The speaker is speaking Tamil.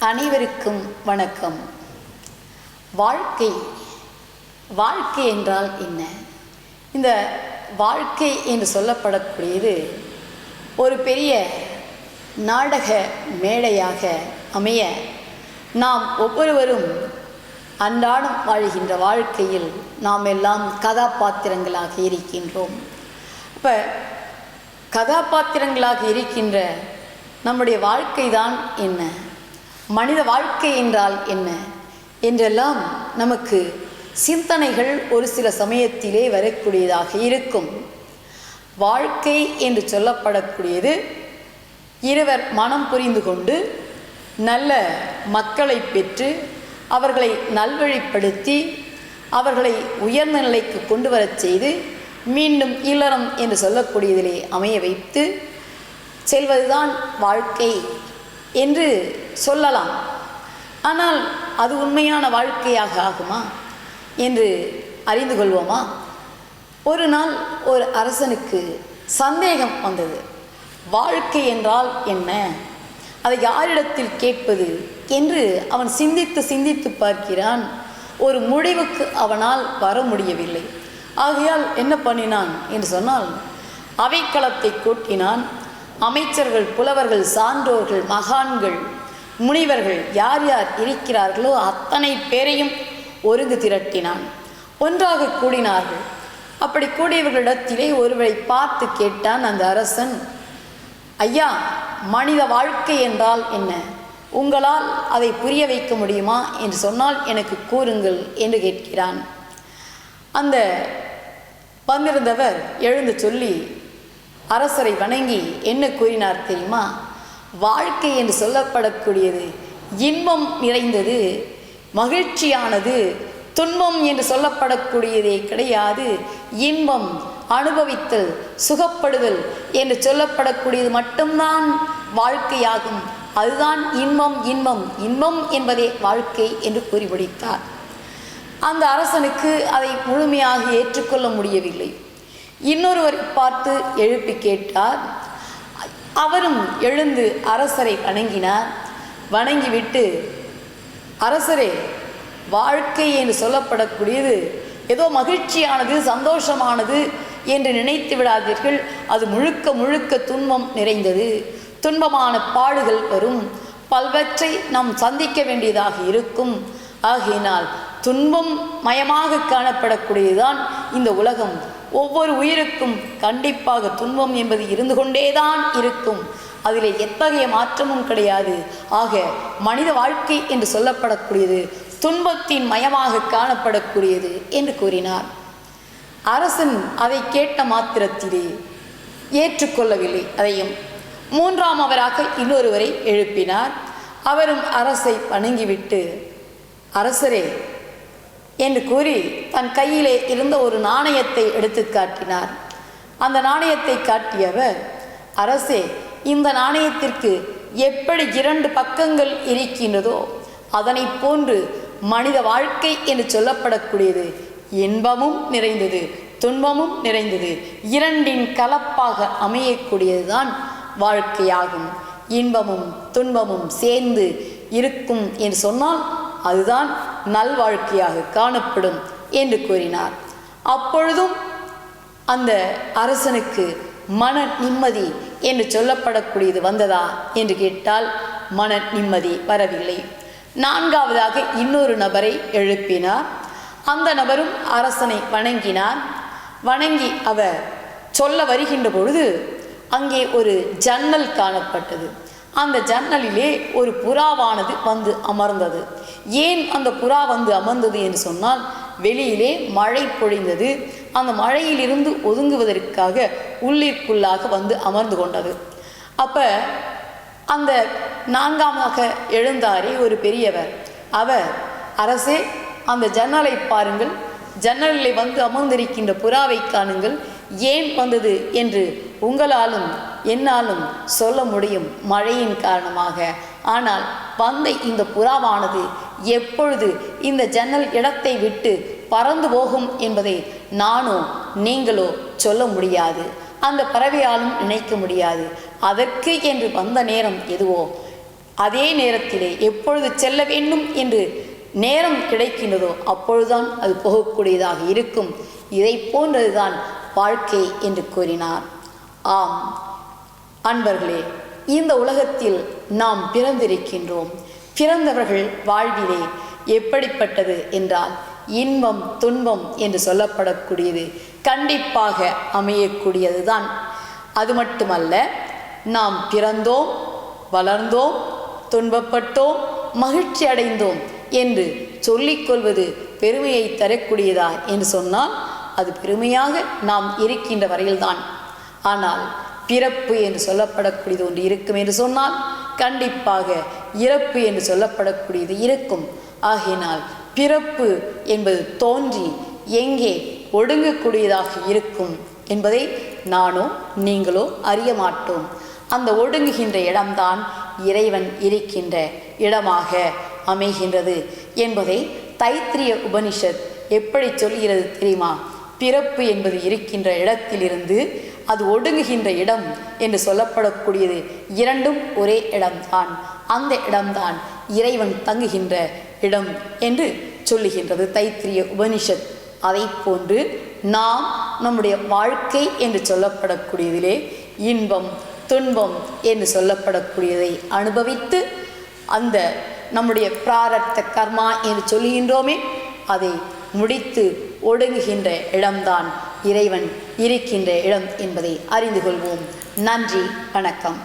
அனைவருக்கும் வணக்கம். வாழ்க்கை வாழ்க்கை என்றால் என்ன? இந்த வாழ்க்கை என்று சொல்லப்படக்கூடியது ஒரு பெரிய நாடக மேடையாக அமைய நாம் ஒவ்வொருவரும் அன்றாடம் வாழ்கின்ற வாழ்க்கையில் நாம் எல்லாம் கதாபாத்திரங்களாக இருக்கின்றோம். இப்போ கதாபாத்திரங்களாக இருக்கின்ற நம்முடைய வாழ்க்கை தான் என்ன, மனித வாழ்க்கை என்றால் என்ன என்றெல்லாம் நமக்கு சிந்தனைகள் ஒரு சில சமயத்திலே வரக்கூடியதாக இருக்கும். வாழ்க்கை என்று சொல்லப்படக்கூடியது இருவர் மனம் புரிந்து கொண்டு நல்ல மக்களை பெற்று அவர்களை நல்வழிப்படுத்தி அவர்களை உயர்ந்த நிலைக்கு கொண்டு வரச் செய்து மீண்டும் இல்லறம் என்று சொல்லக்கூடியதிலே அமைய வைத்து செல்வதுதான் வாழ்க்கை என்று சொல்லலாம். ஆனால் அது உண்மையான வாழ்க்கையாக ஆகுமா என்று அறிந்து கொள்வோமா? ஒரு நாள் ஒரு அரசனுக்கு சந்தேகம் வந்தது. வாழ்க்கை என்றால் என்ன, அதை யாரிடத்தில் கேட்பது என்று அவன் சிந்தித்து பார்க்கிறான். ஒரு முடிவுக்கு அவனால் வர முடியவில்லை. ஆகையால் என்ன பண்ணினான் என்று சொன்னால், அவைக்களத்தை கூட்டினான். அமைச்சர்கள், புலவர்கள், சான்றோர்கள், மகான்கள், முனிவர்கள் யார் யார் இருக்கிறார்களோ அத்தனை பேரையும் ஒருங்கு திரட்டினான். ஒன்றாக கூடினார்கள். அப்படி கூடியவர்களிடத்திலே ஒருவரை பார்த்து கேட்டான் அந்த அரசன், ஐயா, மனித வாழ்க்கை என்றால் என்ன? உங்களால் அதை புரிய வைக்க முடியுமா என்று சொன்னால் எனக்கு கூறுங்கள் என்று கேட்கிறான். அந்த வந்திருந்தவர் எழுந்து சொல்லி அரசரை வணங்கி என்ன கூறினார் தெரியுமா? வாழ்க்கை என்று சொல்லப்படக்கூடியது இன்பம் நிறைந்தது, மகிழ்ச்சியானது. துன்பம் என்று சொல்லப்படக்கூடியதே கிடையாது. இன்பம், அனுபவித்தல், சுகப்படுதல் என்று சொல்லப்படக்கூடியது மட்டும்தான் வாழ்க்கையாகும். அதுதான் இன்பம். இன்பம் என்பதே வாழ்க்கை என்று கூறி முடித்தார். அந்த அரசனுக்கு அதை முழுமையாக ஏற்றுக்கொள்ள முடியவில்லை. இன்னொருவரை பார்த்து எழுப்பி கேட்டார். அவரும் எழுந்து அரசரை வணங்கினார். வணங்கிவிட்டு, அரசரே, வாழ்க்கை என்று சொல்லப்படக்கூடியது ஏதோ மகிழ்ச்சியானது, சந்தோஷமானது என்று நினைத்து விடாதீர்கள். அது முழுக்க துன்பம் நிறைந்தது. துன்பமான பாடுகள் வரும், பல்வற்றை நாம் சந்திக்க வேண்டியதாக இருக்கும். ஆகையினால் துன்பம் மயமாக காணப்படக்கூடியதுதான் இந்த உலகம். ஒவ்வொரு உயிருக்கும் கண்டிப்பாக துன்பம் என்பது இருந்து கொண்டேதான் இருக்கும். அதில் எத்தகைய மாற்றமும் கிடையாது. ஆக மனித வாழ்க்கை என்று சொல்லப்படக்கூடியது துன்பத்தின் மயமாக காணப்படக்கூடியது என்று கூறினார். அரசன் அதை கேட்ட மாத்திரத்திலே ஏற்றுக்கொள்ளவில்லை. அதையும் மூன்றாம் அவராக இன்னொருவரை எழுப்பினார். அவரும் அரசை வணங்கிவிட்டு, அரசரே என்று கூறி தன் கையிலே இருந்த ஒரு நாணயத்தை எடுத்து காட்டினார். அந்த நாணயத்தை காட்டியவர், அரசே, இந்த நாணயத்திற்கு எப்படி 2 பக்கங்கள் இருக்கின்றதோ அதனை போன்று மனித வாழ்க்கை என்று சொல்லப்படக்கூடியது இன்பமும் நிறைந்தது, துன்பமும் நிறைந்தது, இரண்டின் கலப்பாக அமையக்கூடியதுதான் வாழ்க்கையாகும். இன்பமும் துன்பமும் சேர்ந்து இருக்கும் என்று சொன்னால் அதுதான் நல்வாழ்க்கையாக காணப்படும் என்று கூறினார். அப்பொழுதும் அந்த அரசனுக்கு மன நிம்மதி என்று சொல்லப்படக்கூடியது வந்ததா என்று கேட்டால் மன நிம்மதி வரவில்லை. நான்காவதாக இன்னொரு நபரை எழுப்பினார். அந்த நபரும் அரசனை வணங்கினார். வணங்கி அவர் சொல்ல வருகின்ற பொழுது அங்கே ஒரு ஜன்னல் காணப்பட்டது. அந்த ஜன்னலிலே ஒரு புறாவானது வந்து அமர்ந்தது. ஏன் அந்த புறா வந்து அமர்ந்தது என்று சொன்னால், வெளியிலே மழை பொழிந்தது. அந்த மழையிலிருந்து ஒதுங்குவதற்காக உள்ளிற்குள்ளாக வந்து அமர்ந்து கொண்டது. அப்போ அந்த நான்காமாக எழுந்தாரே ஒரு பெரியவர், அவர், அரசே, அந்த ஜன்னலை பாருங்கள், ஜன்னலில் வந்து அமர்ந்திருக்கின்ற புறாவை காணுங்கள், ஏன் வந்தது என்று உங்களாலும் என்னாலும் சொல்ல முடியும் மழையின் காரணமாக. ஆனால் வந்த இந்த புறாவானது எப்பொழுது இந்த ஜன்னல் இடத்தை விட்டு பறந்து போகும் என்பதை நானோ நீங்களோ சொல்ல முடியாது. அந்த பறவையாலும் நினைக்க முடியாது. அதற்கு என்று வந்த நேரம் எதுவோ அதே நேரத்திலே எப்பொழுது செல்ல வேண்டும் என்று நேரம் கிடைக்கின்றதோ அப்பொழுதுதான் அது போகக்கூடியதாக இருக்கும். இதை போன்றதுதான் வாழ்க்கை என்று கூறினார். ஆம் அன்பர்களே, இந்த உலகத்தில் நாம் பிறந்திருக்கின்றோம். பிறந்தவர்கள் வாழ்விலே எப்படிப்பட்டது என்றால் இன்பம் துன்பம் என்று சொல்லப்படக்கூடியது கண்டிப்பாக அமையக்கூடியது தான். அது மட்டுமல்ல, நாம் பிறந்தோம், வளர்ந்தோம், துன்பப்பட்டோம், மகிழ்ச்சி அடைந்தோம் என்று சொல்லிக்கொள்வது பெருமையை தரக்கூடியதா என்று சொன்னால் அது பெருமையாக நாம் இருக்கின்ற வரையில்தான். ஆனால் பிறப்பு என்று சொல்லப்படக்கூடியது ஒன்று இருக்கும் என்று சொன்னால் கண்டிப்பாக இறப்பு என்று சொல்லப்படக்கூடியது இருக்கும். ஆகையினால் பிறப்பு என்பது தோன்றி எங்கே ஒடுங்கக்கூடியதாக இருக்கும் என்பதை நானோ நீங்களோ அறிய மாட்டோம். அந்த ஒடுங்குகின்ற இடம்தான் இறைவன் இருக்கின்ற இடமாக அமைகின்றது என்பதை தைத்திரிய உபனிஷத் எப்படி சொல்கிறது தெரியுமா? பிறப்பு என்பது இருக்கின்ற இடத்திலிருந்து அது ஒடுங்குகின்ற இடம் என்று சொல்லப்படக்கூடியது இரண்டும் ஒரே இடம்தான். அந்த இடம்தான் இறைவன் தங்குகின்ற இடம் என்று சொல்லுகின்றது தைத்திரிய உபனிஷத். அதை போன்று நாம் நம்முடைய வாழ்க்கை என்று சொல்லப்படக்கூடியதிலே இன்பம் துன்பம் என்று சொல்லப்படக்கூடியதை அனுபவித்து அந்த நம்முடைய பிராரத்த கர்மா என்று சொல்லுகின்றோமே அதை முடித்து ஒடுங்குகின்ற இடம்தான் இறைவன் இருக்கின்ற இடம் என்பதை அறிந்து கொள்வோம். நன்றி, வணக்கம்.